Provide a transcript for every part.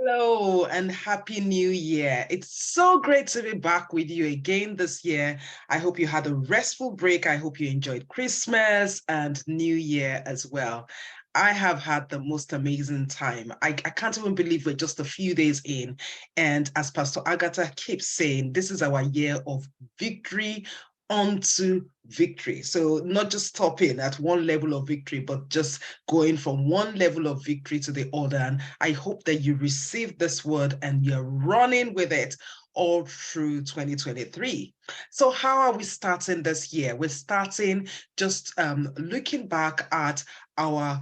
Hello and happy new year. It's so great to be back with you again this year. I hope you had a restful break. I hope you enjoyed Christmas and New Year as well. I have had the most amazing time. I can't even believe we're just a few days in. And as Pastor Agatha keeps saying, this is our year of victory onto victory. So not just stopping at one level of victory, but just going from one level of victory to the other. And I hope that you receive this word and you're running with it all through 2023. So how are we starting this year? We're starting just looking back at our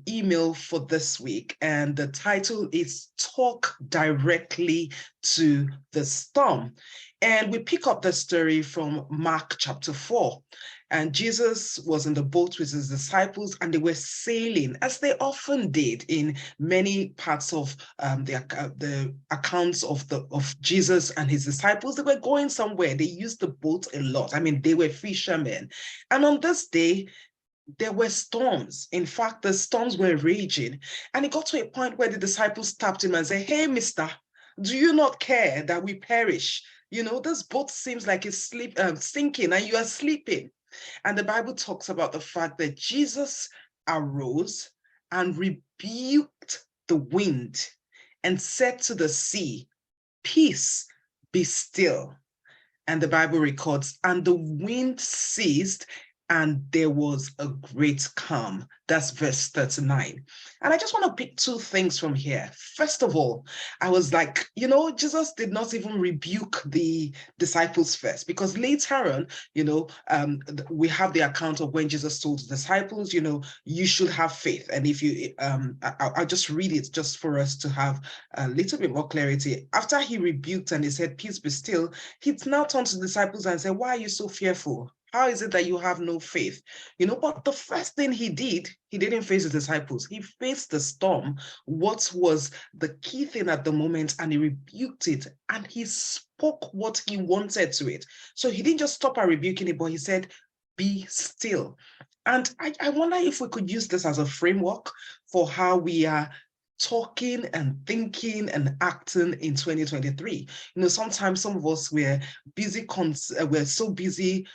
email for this week, and the title is Talk Directly to the Storm. And we pick up the story from Mark chapter 4. And Jesus was in the boat with his disciples, and they were sailing, as they often did in many parts of the accounts of Jesus and his disciples. They were going somewhere. They used the boat a lot. I mean, they were fishermen. And on this day, there were storms. In fact, the storms were raging. And it got to a point where the disciples tapped him and said, "Hey, mister, do you not care that we perish? You know, this boat seems like it's sinking and you are sleeping." And the Bible talks about the fact that Jesus arose and rebuked the wind and said to the sea, "Peace, be still." And the Bible records, and the wind ceased and there was a great calm. That's verse 39. And I just want to pick two things from here. First of all, I was like, Jesus did not even rebuke the disciples first, because later on, we have the account of when Jesus told the disciples, you should have faith. And if you, I'll just read it just for us to have a little bit more clarity. After he rebuked and he said, "Peace be still," he now turned to the disciples and said, "Why are you so fearful? How is it that you have no faith?" But the first thing he did, he didn't face the disciples. He faced the storm, what was the key thing at the moment, and he rebuked it, and he spoke what he wanted to it. So he didn't just stop at rebuking it, but he said, "Be still." And I wonder if we could use this as a framework for how we are talking and thinking and acting in 2023. Sometimes some of us we're so busy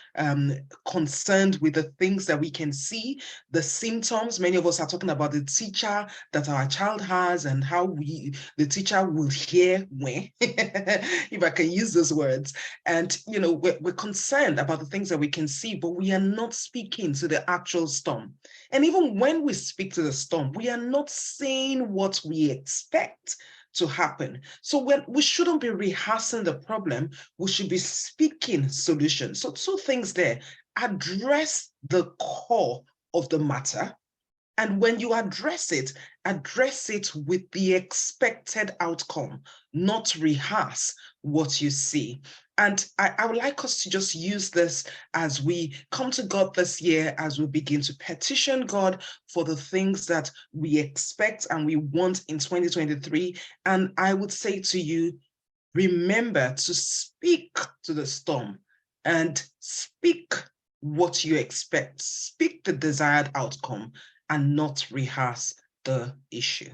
concerned with the things that we can see, the symptoms. Many of us are talking about the teacher that our child has and how the teacher will hear when, if I can use those words. And we're concerned about the things that we can see, but we are not speaking to the actual storm. And even when we speak to the storm, we are not saying what we expect to happen. So we shouldn't be rehearsing the problem, we should be speaking solutions. So two things there: address the core of the matter. And when you address it with the expected outcome, not rehearse what you see. And I would like us to just use this as we come to God this year, as we begin to petition God for the things that we expect and we want in 2023. And I would say to you, remember to speak to the storm and speak what you expect, speak the desired outcome, and not rehearse the issue.